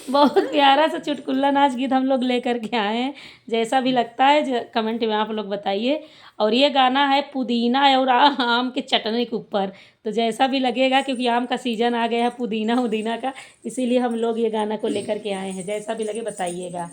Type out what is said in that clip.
बहुत प्यारा सा चुटकुला नाच गीत हम लोग लेकर के आए हैं। जैसा भी लगता है कमेंट में आप लोग बताइए। और ये गाना है पुदीना और आम के चटनी के ऊपर। तो जैसा भी लगेगा, क्योंकि आम का सीजन आ गया है पुदीना उदीना का, इसीलिए हम लोग ये गाना को लेकर के आए हैं। जैसा भी लगे बताइएगा।